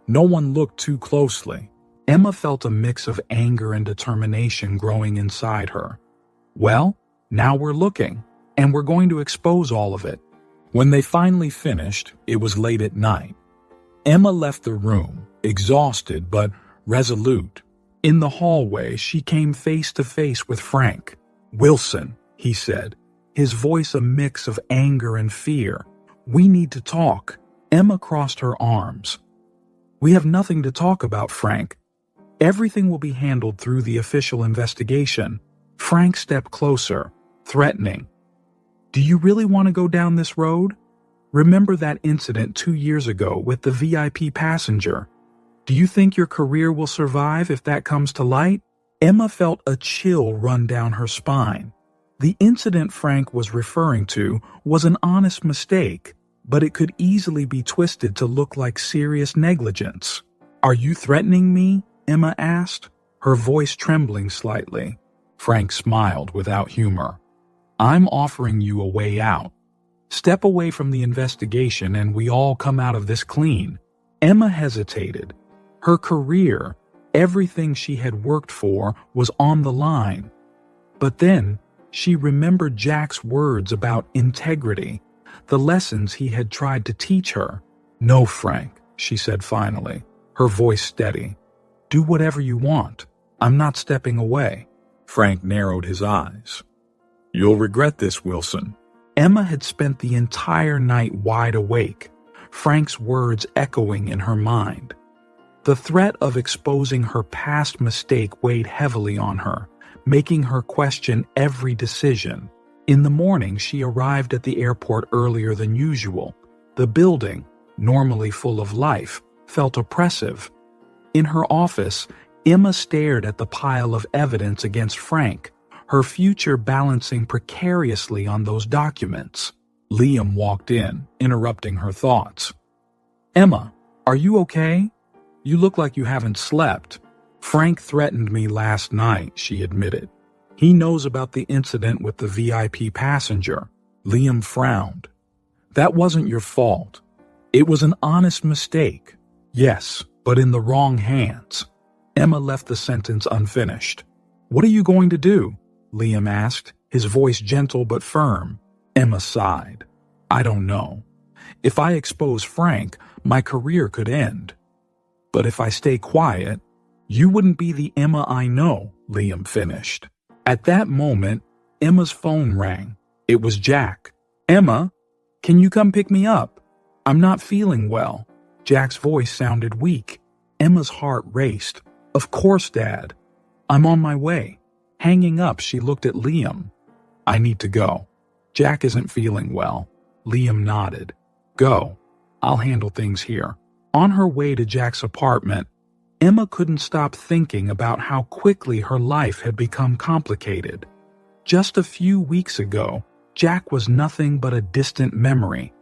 No one looked too closely." Emma felt a mix of anger and determination growing inside her. "Well, now we're looking, and we're going to expose all of it." When they finally finished, it was late at night. Emma left the room, exhausted but resolute. In the hallway, she came face to face with Frank. "Wilson," he said, his voice a mix of anger and fear. "We need to talk." Emma crossed her arms. "We have nothing to talk about, Frank. Everything will be handled through the official investigation." Frank stepped closer, threatening. "Do you really want to go down this road? Remember that incident 2 years ago with the VIP passenger? Do you think your career will survive if that comes to light?" Emma felt a chill run down her spine. The incident Frank was referring to was an honest mistake, but it could easily be twisted to look like serious negligence. "Are you threatening me?" Emma asked, her voice trembling slightly. Frank smiled without humor. "I'm offering you a way out. Step away from the investigation and we all come out of this clean." Emma hesitated. Her career, everything she had worked for, was on the line. But then, she remembered Jack's words about integrity, the lessons he had tried to teach her. "No, Frank," she said finally, her voice steady. "Do whatever you want. I'm not stepping away." Frank narrowed his eyes. "You'll regret this, Wilson." Emma had spent the entire night wide awake, Frank's words echoing in her mind. The threat of exposing her past mistake weighed heavily on her, making her question every decision. In the morning, she arrived at the airport earlier than usual. The building, normally full of life, felt oppressive. In her office, Emma stared at the pile of evidence against Frank, her future balancing precariously on those documents. Liam walked in, interrupting her thoughts. "Emma, are you okay? You look like you haven't slept." "Frank threatened me last night," she admitted. "He knows about the incident with the VIP passenger." Liam frowned. "That wasn't your fault. It was an honest mistake." "Yes, but in the wrong hands." Emma left the sentence unfinished. "What are you going to do?" Liam asked, his voice gentle but firm. Emma sighed. "I don't know. If I expose Frank, my career could end. But if I stay quiet, you wouldn't be the Emma I know," Liam finished. At that moment, Emma's phone rang. It was Jack. "Emma, can you come pick me up? I'm not feeling well." Jack's voice sounded weak. Emma's heart raced. "Of course, Dad. I'm on my way." Hanging up, she looked at Liam. "I need to go. Jack isn't feeling well." Liam nodded. "Go. I'll handle things here." On her way to Jack's apartment, Emma couldn't stop thinking about how quickly her life had become complicated. Just a few weeks ago, Jack was nothing but a distant memory.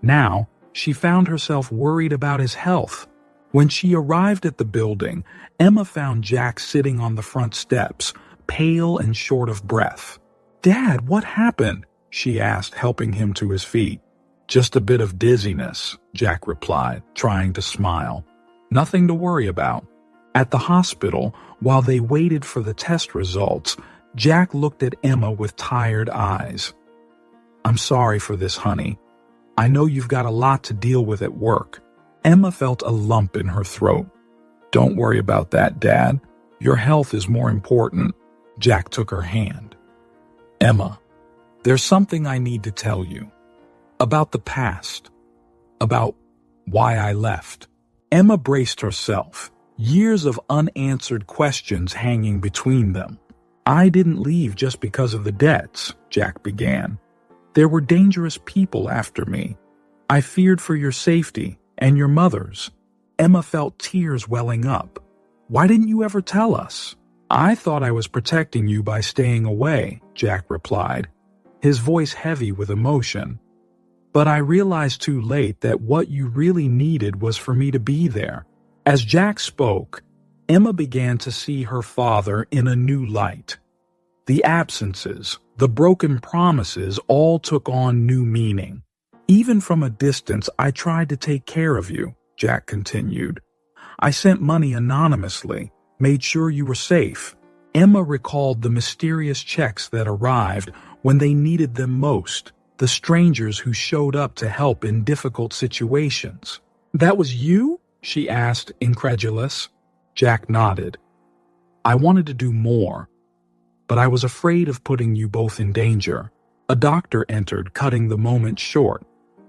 Now, she found herself worried about his health. When she arrived at the building, Emma found Jack sitting on the front steps, pale and short of breath. "Dad, what happened?" she asked, helping him to his feet. "Just a bit of dizziness," Jack replied, trying to smile. "Nothing to worry about." At the hospital, while they waited for the test results, Jack looked at Emma with tired eyes. "I'm sorry for this, honey. I know you've got a lot to deal with at work." Emma felt a lump in her throat. "Don't worry about that, Dad. Your health is more important." Jack took her hand. "Emma, there's something I need to tell you. About the past. About why I left." Emma braced herself, years of unanswered questions hanging between them. "I didn't leave just because of the debts," Jack began. "There were dangerous people after me. I feared for your safety and your mother's." Emma felt tears welling up. "Why didn't you ever tell us?" "I thought I was protecting you by staying away," Jack replied, his voice heavy with emotion. "But I realized too late that what you really needed was for me to be there." As Jack spoke, Emma began to see her father in a new light. The absences, the broken promises all took on new meaning. "Even from a distance, I tried to take care of you," Jack continued. "I sent money anonymously, made sure you were safe." Emma recalled the mysterious checks that arrived when they needed them most, the strangers who showed up to help in difficult situations. "That was you?" she asked, incredulous. Jack nodded. "I wanted to do more, but I was afraid of putting you both in danger." A doctor entered, cutting the moment short.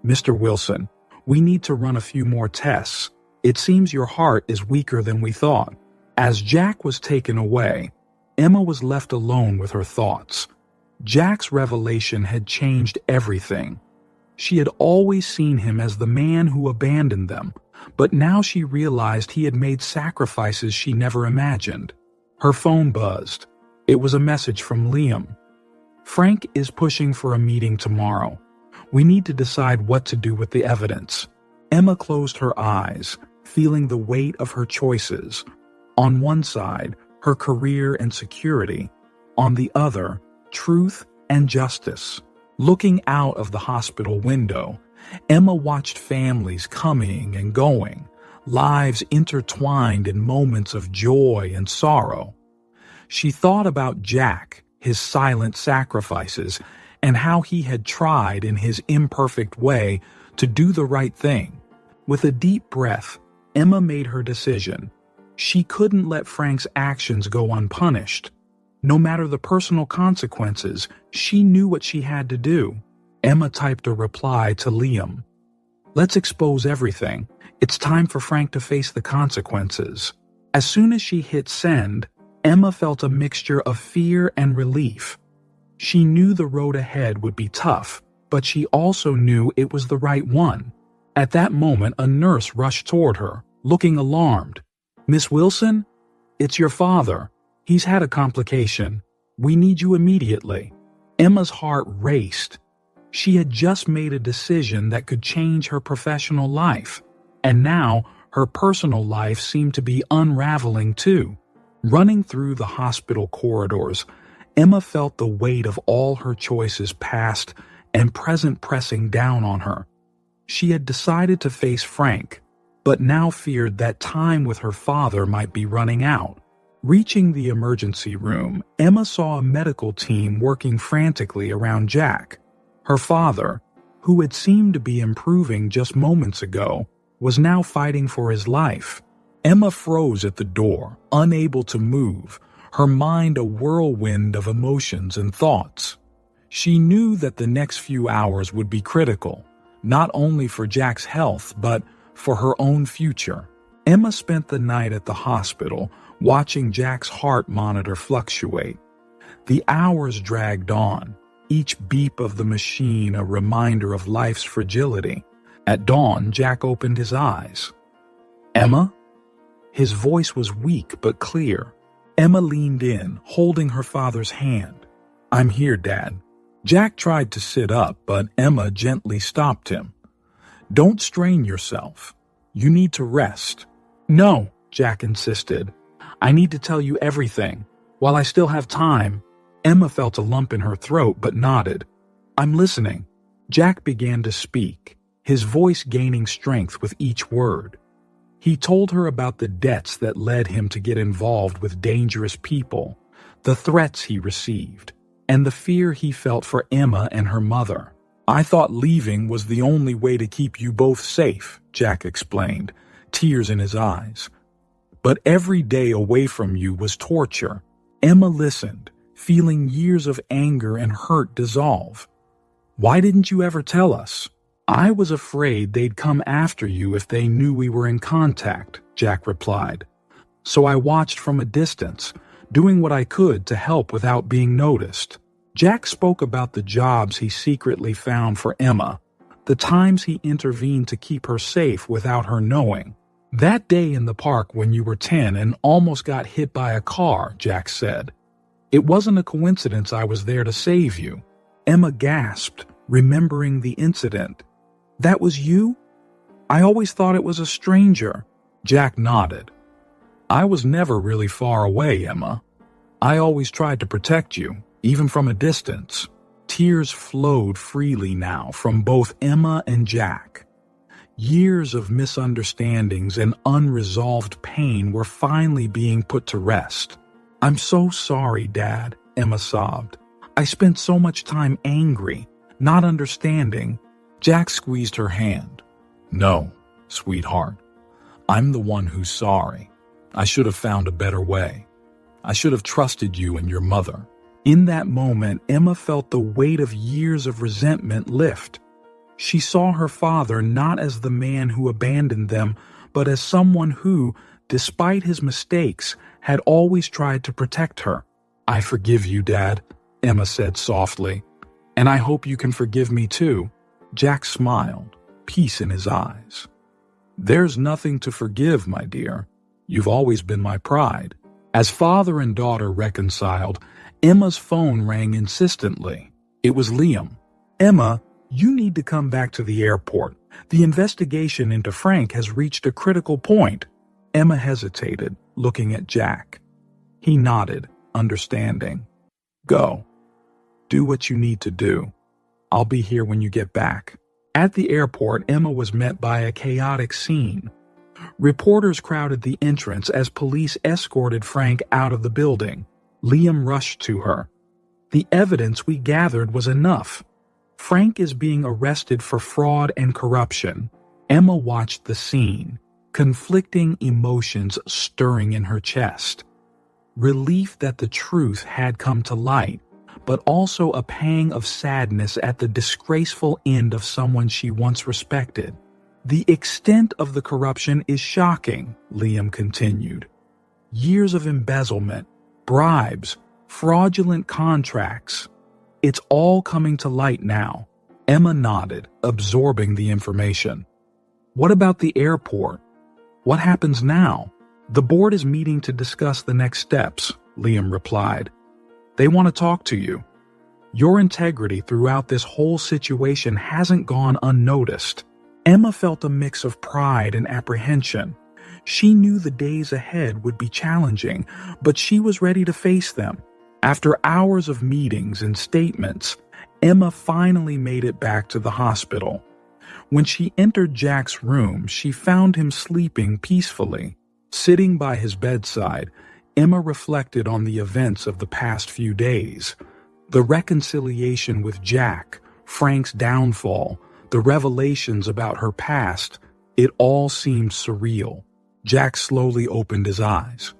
"Mr. Wilson, we need to run a few more tests. It seems your heart is weaker than we thought." As Jack was taken away, Emma was left alone with her thoughts. Jack's revelation had changed everything. She had always seen him as the man who abandoned them, but now she realized he had made sacrifices she never imagined. Her phone buzzed. It was a message from Liam. "Frank is pushing for a meeting tomorrow. We need to decide what to do with the evidence." Emma closed her eyes, feeling the weight of her choices. On one side, her career and security. On the other, truth and justice. Looking out of the hospital window, Emma watched families coming and going, lives intertwined in moments of joy and sorrow. She thought about Jack, his silent sacrifices, and how he had tried in his imperfect way to do the right thing. With a deep breath, Emma made her decision. She couldn't let Frank's actions go unpunished. No matter the personal consequences, she knew what she had to do. Emma typed a reply to Liam. "Let's expose everything. It's time for Frank to face the consequences." As soon as she hit send, Emma felt a mixture of fear and relief. She knew the road ahead would be tough, but she also knew it was the right one. At that moment, a nurse rushed toward her, looking alarmed. "Miss Wilson, it's your father. He's had a complication. We need you immediately." Emma's heart raced. She had just made a decision that could change her professional life, and now her personal life seemed to be unraveling too. Running through the hospital corridors, Emma felt the weight of all her choices past and present pressing down on her. She had decided to face Frank, but now feared that time with her father might be running out. Reaching the emergency room, Emma saw a medical team working frantically around Jack. Her father, who had seemed to be improving just moments ago, was now fighting for his life. Emma froze at the door, unable to move, her mind a whirlwind of emotions and thoughts. She knew that the next few hours would be critical, not only for Jack's health, but for her own future. Emma spent the night at the hospital, watching Jack's heart monitor fluctuate. The hours dragged on, each beep of the machine a reminder of life's fragility. At dawn, Jack opened his eyes. "Emma?" His voice was weak but clear. Emma leaned in, holding her father's hand. "I'm here, Dad." Jack tried to sit up, but Emma gently stopped him. "Don't strain yourself. You need to rest." "No," Jack insisted. "I need to tell you everything, while I still have time." Emma felt a lump in her throat but nodded. "I'm listening." Jack began to speak, his voice gaining strength with each word. He told her about the debts that led him to get involved with dangerous people, the threats he received, and the fear he felt for Emma and her mother. "I thought leaving was the only way to keep you both safe," Jack explained, tears in his eyes. "But every day away from you was torture." Emma listened, feeling years of anger and hurt dissolve. "Why didn't you ever tell us?" "I was afraid they'd come after you if they knew we were in contact," Jack replied. "So I watched from a distance, doing what I could to help without being noticed." Jack spoke about the jobs he secretly found for Emma, the times he intervened to keep her safe without her knowing. "That day in the park when you were 10 and almost got hit by a car," Jack said. "It wasn't a coincidence I was there to save you." Emma gasped, remembering the incident. "That was you? I always thought it was a stranger." Jack nodded. "I was never really far away, Emma. I always tried to protect you, even from a distance." Tears flowed freely now from both Emma and Jack. Years of misunderstandings and unresolved pain were finally being put to rest. "I'm so sorry, Dad," Emma sobbed. "I spent so much time angry, not understanding." Jack squeezed her hand. "No, sweetheart. I'm the one who's sorry. I should have found a better way. I should have trusted you and your mother." In that moment, Emma felt the weight of years of resentment lift. She saw her father not as the man who abandoned them, but as someone who, despite his mistakes, had always tried to protect her. "I forgive you, Dad," Emma said softly. "And I hope you can forgive me too." Jack smiled, peace in his eyes. "There's nothing to forgive, my dear. You've always been my pride." As father and daughter reconciled, Emma's phone rang insistently. It was Liam. "Emma, you need to come back to the airport. The investigation into Frank has reached a critical point." Emma hesitated, looking at Jack. He nodded, understanding. "Go. Do what you need to do. I'll be here when you get back." At the airport, Emma was met by a chaotic scene. Reporters crowded the entrance as police escorted Frank out of the building. Liam rushed to her. "The evidence we gathered was enough. Frank is being arrested for fraud and corruption." Emma watched the scene, conflicting emotions stirring in her chest. Relief that the truth had come to light, but also a pang of sadness at the disgraceful end of someone she once respected. "The extent of the corruption is shocking," Liam continued. "Years of embezzlement, bribes, fraudulent contracts. It's all coming to light now." Emma nodded, absorbing the information. "What about the airport? What happens now?" "The board is meeting to discuss the next steps," Liam replied. "They want to talk to you. Your integrity throughout this whole situation hasn't gone unnoticed." Emma felt a mix of pride and apprehension. She knew the days ahead would be challenging, but she was ready to face them. After hours of meetings and statements, Emma finally made it back to the hospital. When she entered Jack's room, she found him sleeping peacefully. Sitting by his bedside, Emma reflected on the events of the past few days. The reconciliation with Jack, Frank's downfall, the revelations about her past, it all seemed surreal. Jack slowly opened his eyes.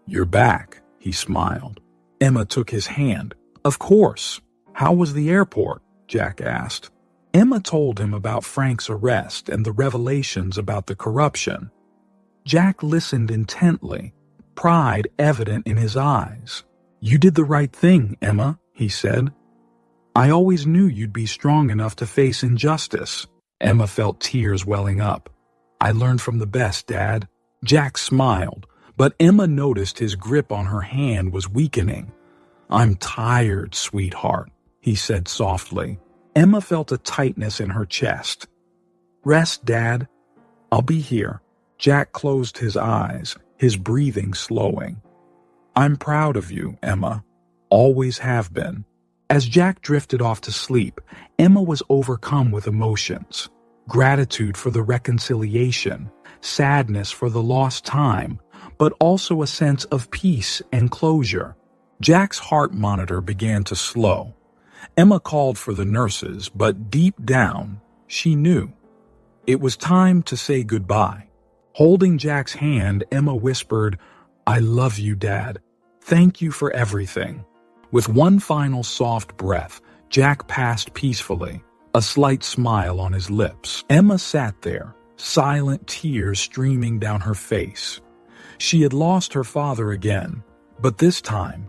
"You're back," he smiled. Emma took his hand. "Of course. How was the airport?" Jack asked. Emma told him about Frank's arrest and the revelations about the corruption. Jack listened intently, pride evident in his eyes. "You did the right thing, Emma," he said. "I always knew you'd be strong enough to face injustice." Emma felt tears welling up. "I learned from the best, Dad." Jack smiled, but Emma noticed his grip on her hand was weakening. "I'm tired, sweetheart," he said softly. Emma felt a tightness in her chest. "Rest, Dad. I'll be here." Jack closed his eyes, his breathing slowing. "I'm proud of you, Emma. Always have been." As Jack drifted off to sleep, Emma was overcome with emotions. Gratitude for the reconciliation, sadness for the lost time, but also a sense of peace and closure. Jack's heart monitor began to slow. Emma called for the nurses, but deep down, she knew. It was time to say goodbye. Holding Jack's hand, Emma whispered, "I love you, Dad. Thank you for everything." With one final soft breath, Jack passed peacefully, a slight smile on his lips. Emma sat there, silent tears streaming down her face. She had lost her father again, but this time,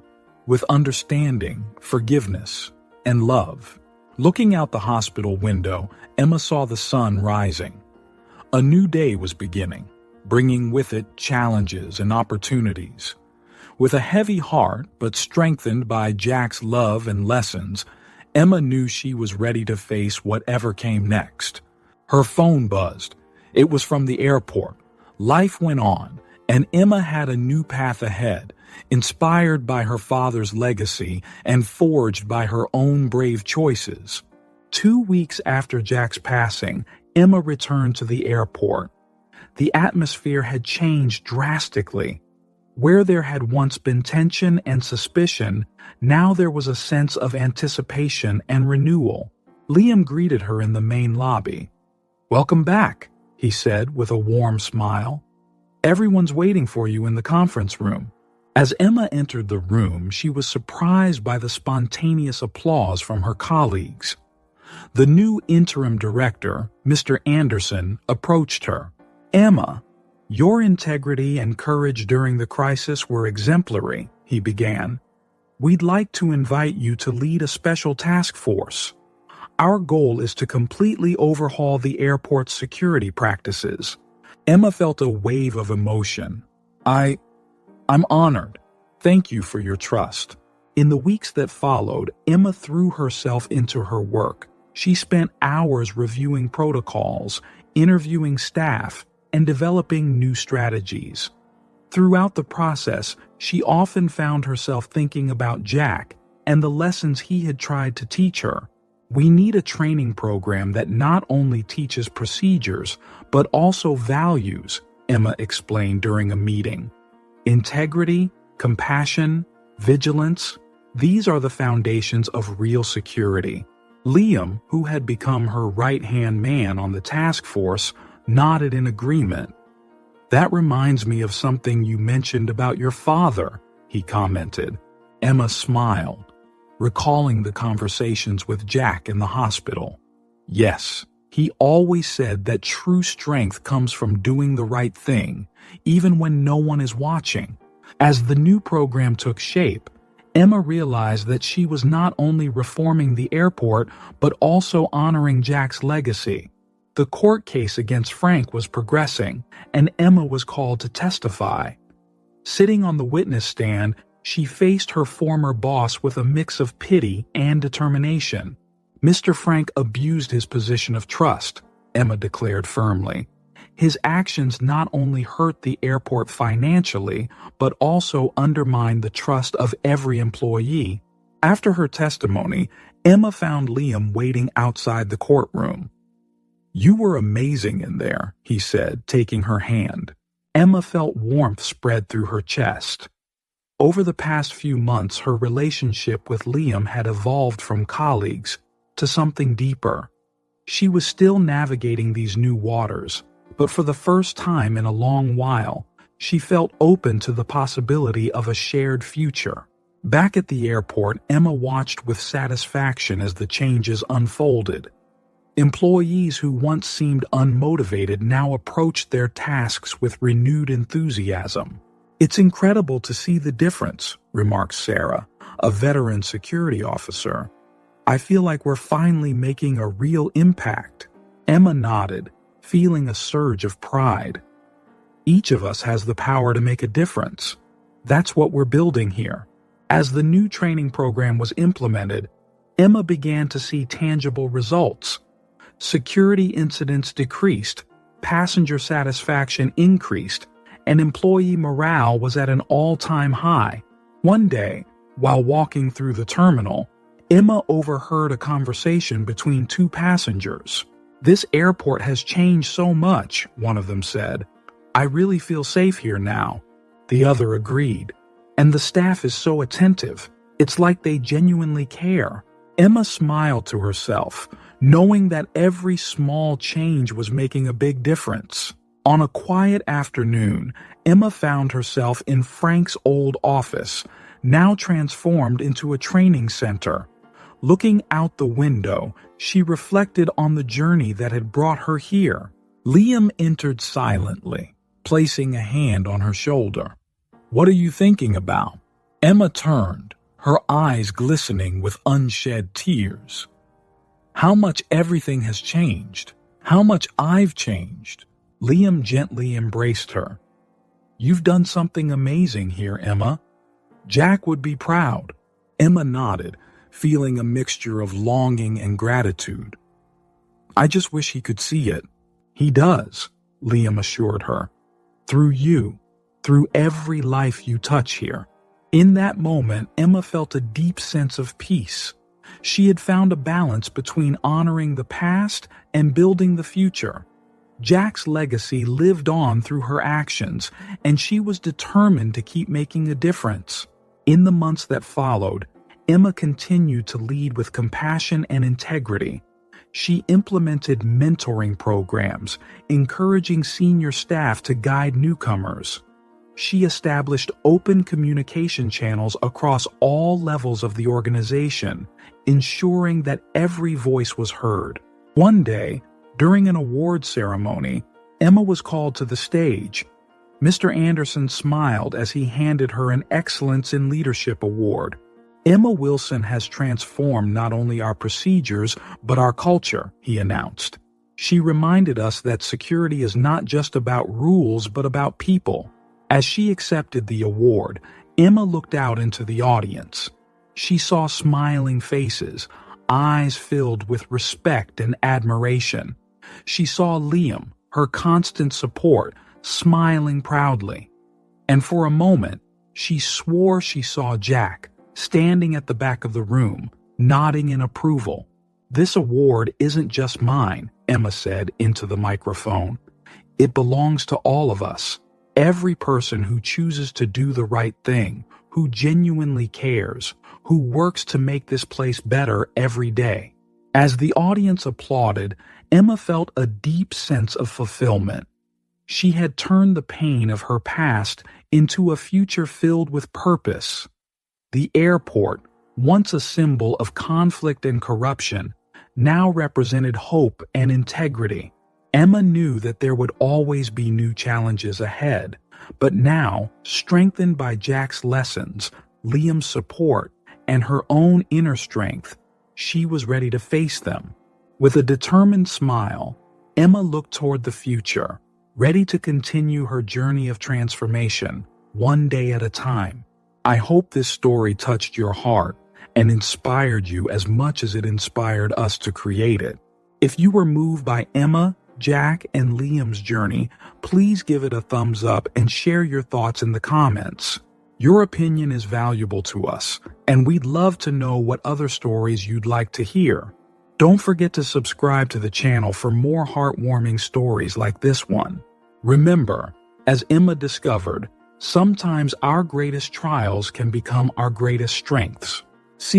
with understanding, forgiveness, and love. Looking out the hospital window, Emma saw the sun rising. A new day was beginning, bringing with it challenges and opportunities. With a heavy heart, but strengthened by Jack's love and lessons, Emma knew she was ready to face whatever came next. Her phone buzzed. It was from the airport. Life went on, and Emma had a new path ahead, inspired by her father's legacy and forged by her own brave choices. 2 weeks after Jack's passing, Emma returned to the airport. The atmosphere had changed drastically. Where there had once been tension and suspicion, now there was a sense of anticipation and renewal. Liam greeted her in the main lobby. "Welcome back," he said with a warm smile. "Everyone's waiting for you in the conference room." As Emma entered the room, she was surprised by the spontaneous applause from her colleagues. The new interim director, Mr. Anderson, approached her. "Emma, your integrity and courage during the crisis were exemplary," he began. "We'd like to invite you to lead a special task force. Our goal is to completely overhaul the airport's security practices." Emma felt a wave of emotion. I'm honored. Thank you for your trust." In the weeks that followed, Emma threw herself into her work. She spent hours reviewing protocols, interviewing staff, and developing new strategies. Throughout the process, she often found herself thinking about Jack and the lessons he had tried to teach her. "We need a training program that not only teaches procedures, but also values," Emma explained during a meeting. "Integrity, compassion, vigilance, these are the foundations of real security." Liam, who had become her right-hand man on the task force, nodded in agreement. "That reminds me of something you mentioned about your father," he commented. Emma smiled, recalling the conversations with Jack in the hospital. "Yes, he always said that true strength comes from doing the right thing, even when no one is watching." As the new program took shape, Emma realized that she was not only reforming the airport, but also honoring Jack's legacy. The court case against Frank was progressing, and Emma was called to testify. Sitting on the witness stand, she faced her former boss with a mix of pity and determination. "Mr. Frank abused his position of trust," Emma declared firmly. "His actions not only hurt the airport financially, but also undermined the trust of every employee." After her testimony, Emma found Liam waiting outside the courtroom. "You were amazing in there," he said, taking her hand. Emma felt warmth spread through her chest. Over the past few months, her relationship with Liam had evolved from colleagues to something deeper. She was still navigating these new waters, but for the first time in a long while, she felt open to the possibility of a shared future. Back at the airport, Emma watched with satisfaction as the changes unfolded. Employees who once seemed unmotivated now approached their tasks with renewed enthusiasm. "It's incredible to see the difference," remarked Sarah, a veteran security officer. "I feel like we're finally making a real impact." Emma nodded, feeling a surge of pride. "Each of us has the power to make a difference. That's what we're building here." As the new training program was implemented, Emma began to see tangible results. Security incidents decreased, passenger satisfaction increased, and employee morale was at an all-time high. One day, while walking through the terminal, Emma overheard a conversation between two passengers. "This airport has changed so much," one of them said. I really feel safe here now," the other agreed. "And the staff is so attentive. It's like they genuinely care." Emma smiled to herself, knowing that every small change was making a big difference. On a quiet afternoon, Emma found herself in Frank's old office, now transformed into a training center. Looking out the window, she reflected on the journey that had brought her here. Liam entered silently, placing a hand on her shoulder. "What are you thinking about?" Emma turned, her eyes glistening with unshed tears. "How much everything has changed. How much I've changed." Liam gently embraced her. "You've done something amazing here, Emma. Jack would be proud." Emma nodded, feeling a mixture of longing and gratitude. "I just wish he could see it." "He does," Liam assured her. "Through you, through every life you touch here." In that moment, Emma felt a deep sense of peace. She had found a balance between honoring the past and building the future. Jack's legacy lived on through her actions, and she was determined to keep making a difference. In the months that followed, Emma continued to lead with compassion and integrity. She implemented mentoring programs, encouraging senior staff to guide newcomers. She established open communication channels across all levels of the organization, ensuring that every voice was heard. One day, during an award ceremony, Emma was called to the stage. Mr. Anderson smiled as he handed her an Excellence in Leadership award. "Emma Wilson has transformed not only our procedures, but our culture," he announced. "She reminded us that security is not just about rules, but about people." As she accepted the award, Emma looked out into the audience. She saw smiling faces, eyes filled with respect and admiration. She saw Liam, her constant support, smiling proudly. And for a moment, she swore she saw Jack, standing at the back of the room, nodding in approval. "This award isn't just mine," Emma said into the microphone. "It belongs to all of us. Every person who chooses to do the right thing, who genuinely cares, who works to make this place better every day." As the audience applauded, Emma felt a deep sense of fulfillment. She had turned the pain of her past into a future filled with purpose. The airport, once a symbol of conflict and corruption, now represented hope and integrity. Emma knew that there would always be new challenges ahead, but now, strengthened by Jack's lessons, Liam's support, and her own inner strength, she was ready to face them. With a determined smile, Emma looked toward the future, ready to continue her journey of transformation, one day at a time. I hope this story touched your heart and inspired you as much as it inspired us to create it. If you were moved by Emma, Jack, and Liam's journey, please give it a thumbs up and share your thoughts in the comments. Your opinion is valuable to us, and we'd love to know what other stories you'd like to hear. Don't forget to subscribe to the channel for more heartwarming stories like this one. Remember, as Emma discovered, sometimes our greatest trials can become our greatest strengths.